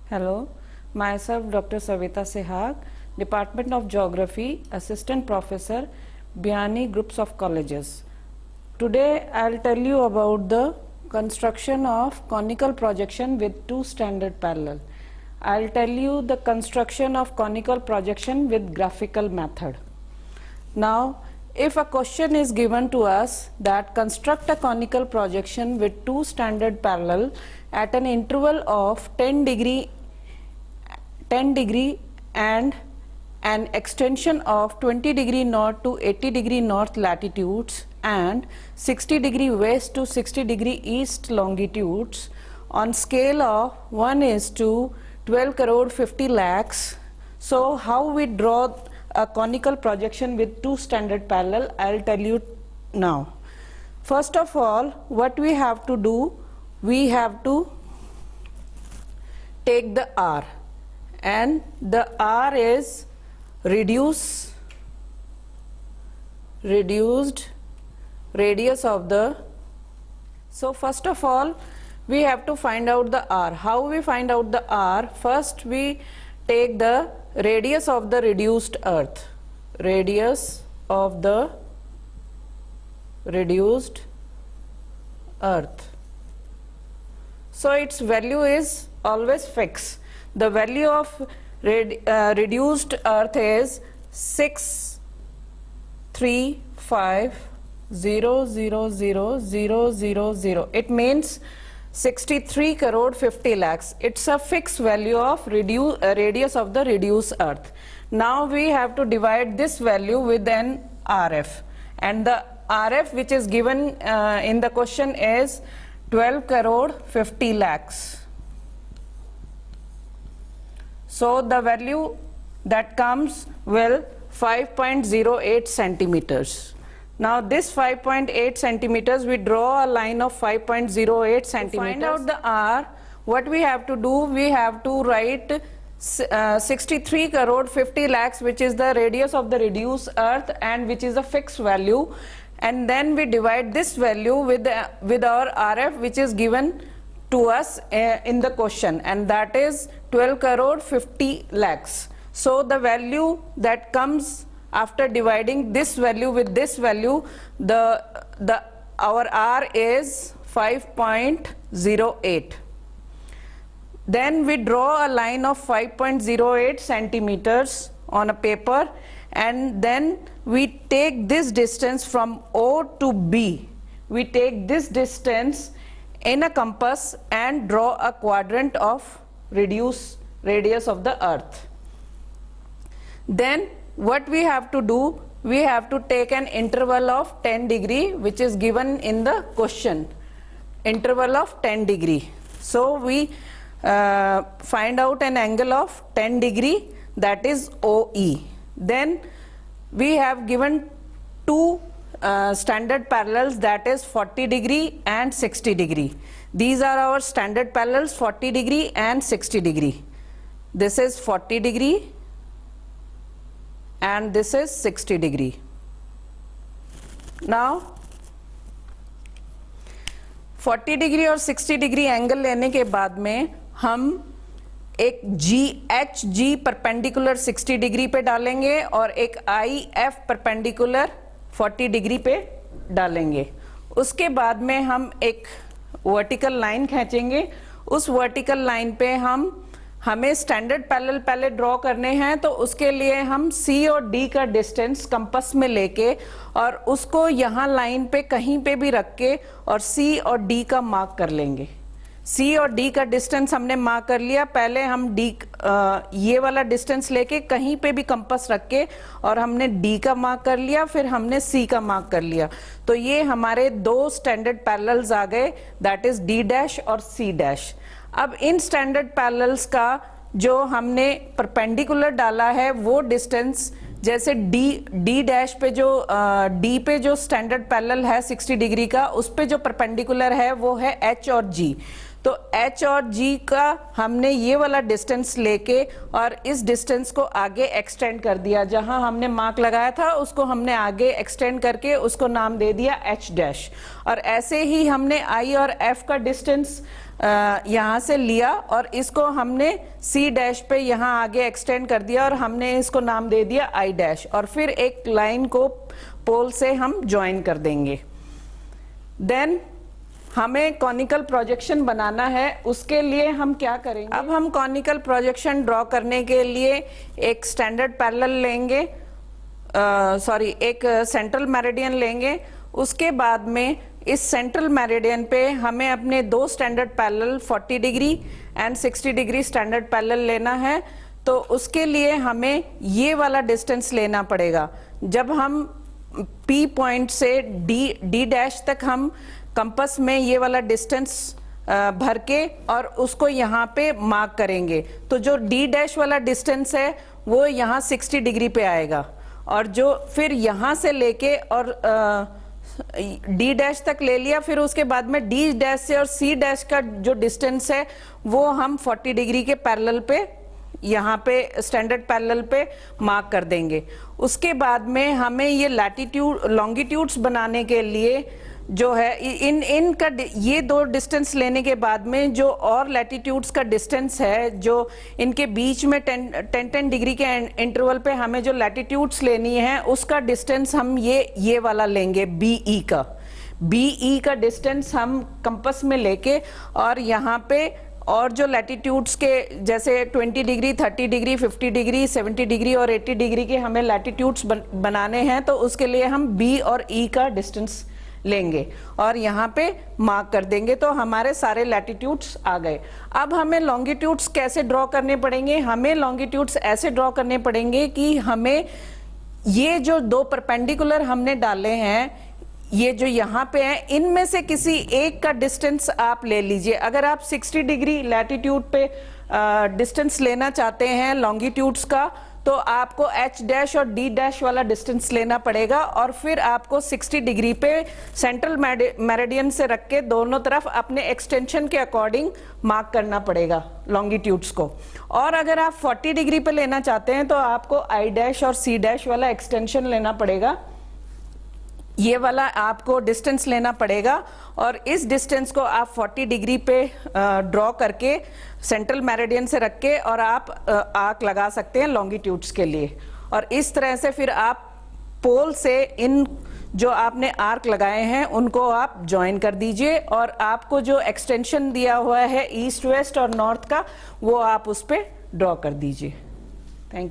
Hello, myself Dr. Savita Sehag, Department of Geography, Assistant Professor, Biani Groups of Colleges. Today I'll tell you about the construction of conical projection with two standard parallel. I'll tell you the construction of conical projection with graphical method. Now, if a question is given to us that construct a conical projection with two standard parallel at an interval of 10 degree and an extension of 20 degree north to 80 degree north latitudes and 60 degree west to 60 degree east longitudes on scale of 1:12 crore 50 lakhs. So how we draw a conical projection with two standard parallel, I'll tell you now. First of all, what we have to do, we have to take the R, and the R is reduced radius of the. So first of all, we have to find out the R. How we find out the R? First we take the radius of the reduced earth, radius of the reduced earth. So its value is always fixed. The value of reduced earth is 635,000,000. It means 63 crore 50 lakhs. It's a fixed value of radius of the reduced earth. Now we have to divide this value with an RF, and the RF which is given in the question is 12 crore 50 lakhs. So the value that comes will 5.08 centimeters. Now this 5.8 centimeters, we draw a line of 5.08 centimeters. To find out the R, what we have to do, we have to write 63 crore 50 lakhs, which is the radius of the reduced earth and which is a fixed value, and then we divide this value with our RF which is given to us in the question, and that is 12 crore 50 lakhs. So the value that comes after dividing this value with this value, our R is 5.08. Then we draw a line of 5.08 centimeters on a paper, and then we take this distance from O to B. We take this distance in a compass and draw a quadrant of reduced radius of the earth. Then what we have to do, we have to take an interval of 10 degree which is given in the question, interval of 10 degree. So we find out an angle of 10 degree, that is OE. Then we have given two standard parallels, that is 40 degree and 60 degree. These are our standard parallels, 40 degree and 60 degree. This is 40 degree and this is 60 degree. Now 40 degree और 60 degree angle लेने के बाद में हम एक H G perpendicular 60 degree पे डालेंगे और एक आई एफ परपेंडिकुलर 40 डिग्री पे डालेंगे. उसके बाद में हम एक वर्टिकल लाइन खींचेंगे. उस वर्टिकल लाइन पे हमें स्टैंडर्ड पैरेलल पहले ड्रॉ करने हैं, तो उसके लिए हम सी और डी का डिस्टेंस कंपास में लेके और उसको यहाँ लाइन पे कहीं पे भी रख के और सी और डी का मार्क कर लेंगे. सी और डी का डिस्टेंस हमने मार्क कर लिया. पहले हम डी ये वाला डिस्टेंस लेके कहीं पे भी कंपास रख के और हमने डी का मार्क कर लिया, फिर हमने सी का मार्क कर लिया. तो ये हमारे दो स्टैंडर्ड पैरेलल्स आ गए, दैट इज डी डैश और सी डैश. अब इन स्टैंडर्ड पैरेलल्स का जो हमने परपेंडिकुलर डाला है वो डिस्टेंस, जैसे डी डैश पे जो डी पे जो स्टैंडर्ड पैरेलल है 60 डिग्री का, उस पे जो परपेंडिकुलर है वो है एच और जी. तो H और G का हमने ये वाला डिस्टेंस लेके और इस डिस्टेंस को आगे एक्सटेंड कर दिया, जहां हमने मार्क लगाया था उसको हमने आगे एक्सटेंड करके उसको नाम दे दिया H डैश। और ऐसे ही हमने I और F का डिस्टेंस यहाँ से लिया और इसको हमने C डैश पे यहाँ आगे एक्सटेंड कर दिया और हमने इसको नाम दे दिया I डैश, और फिर एक लाइन को पोल से हम ज्वाइन कर देंगे। देन हमें कॉनिकल प्रोजेक्शन बनाना है, उसके लिए हम क्या करेंगे, अब हम कॉनिकल प्रोजेक्शन ड्रॉ करने के लिए एक स्टैंडर्ड पैरेलल लेंगे, एक सेंट्रल मेरिडियन लेंगे। उसके बाद में इस सेंट्रल मेरिडियन पे हमें अपने दो standard parallel 40 degree and 60 degree standard parallel लेना है। तो उसके लिए हमें ये वाला डिस्टेंस लेना पड़ेगा। जब हम P पॉइंट से D डैश तक हम कंपास में ये वाला डिस्टेंस भर के और उसको यहाँ पे मार्क करेंगे, तो जो D डैश वाला डिस्टेंस है वो यहाँ 60 डिग्री पे आएगा, और जो फिर यहाँ से लेके और D डैश तक ले लिया, फिर उसके बाद में D डैश से और C डैश का जो डिस्टेंस है वो हम 40 डिग्री के पैरेलल पे यहाँ पे स्टैंडर्ड पैरेलल पे मार्क कर देंगे। उसके बाद में हमें ये लैटिट्यूड लॉन्गिट्यूड्स बनाने के लिए जो है इनका ये दो डिस्टेंस लेने के बाद में जो और लैटिट्यूड्स का डिस्टेंस है, जो इनके बीच में 10 डिग्री के इंटरवल पे हमें जो लैटिट्यूड्स लेनी है उसका डिस्टेंस हम ये वाला लेंगे BE का डिस्टेंस हम कंपास में लेके, और यहाँ पे और जो लैटिट्यूड्स के जैसे 20 डिग्री 30 डिग्री 50 डिग्री 70 डिग्री और 80 डिग्री के हमें लैटिट्यूड्स बनाने हैं, तो उसके लिए हम B और E का डिस्टेंस लेंगे और यहाँ पे मार्क कर देंगे। तो हमारे सारे लैटिट्यूड्स आ गए। अब हमें लॉन्गिट्यूड्स कैसे ड्रॉ करने पड़ेंगे, हमें लॉन्गिट्यूड्स ऐसे ड्रॉ करने पड़ेंगे कि हमें ये जो दो परपेंडिकुलर हमने डाले हैं, ये जो यहाँ पे है, इनमें से किसी एक का डिस्टेंस आप ले लीजिए। अगर आप 60 डिग्री लैटिट्यूड पे डिस्टेंस लेना चाहते हैं लॉन्गिट्यूड्स का, तो आपको H डैश और D डैश वाला डिस्टेंस लेना पड़ेगा, और फिर आपको 60 डिग्री पे सेंट्रल मेरिडियन से रख के दोनों तरफ अपने एक्सटेंशन के अकॉर्डिंग मार्क करना पड़ेगा लॉन्गिट्यूड्स को। और अगर आप 40 डिग्री पे लेना चाहते हैं तो आपको I डैश और C डैश वाला एक्सटेंशन लेना पड़ेगा, ये वाला आपको डिस्टेंस लेना पड़ेगा, और इस डिस्टेंस को आप 40 डिग्री पे ड्रॉ करके सेंट्रल मेरिडियन से रख के और आप आर्क लगा सकते हैं लॉन्गिट्यूड्स के लिए। और इस तरह से फिर आप पोल से इन जो आपने आर्क लगाए हैं उनको आप ज्वाइन कर दीजिए, और आपको जो एक्सटेंशन दिया हुआ है ईस्ट वेस्ट और नॉर्थ का वो आप उस पे ड्रॉ कर दीजिए। Thank you.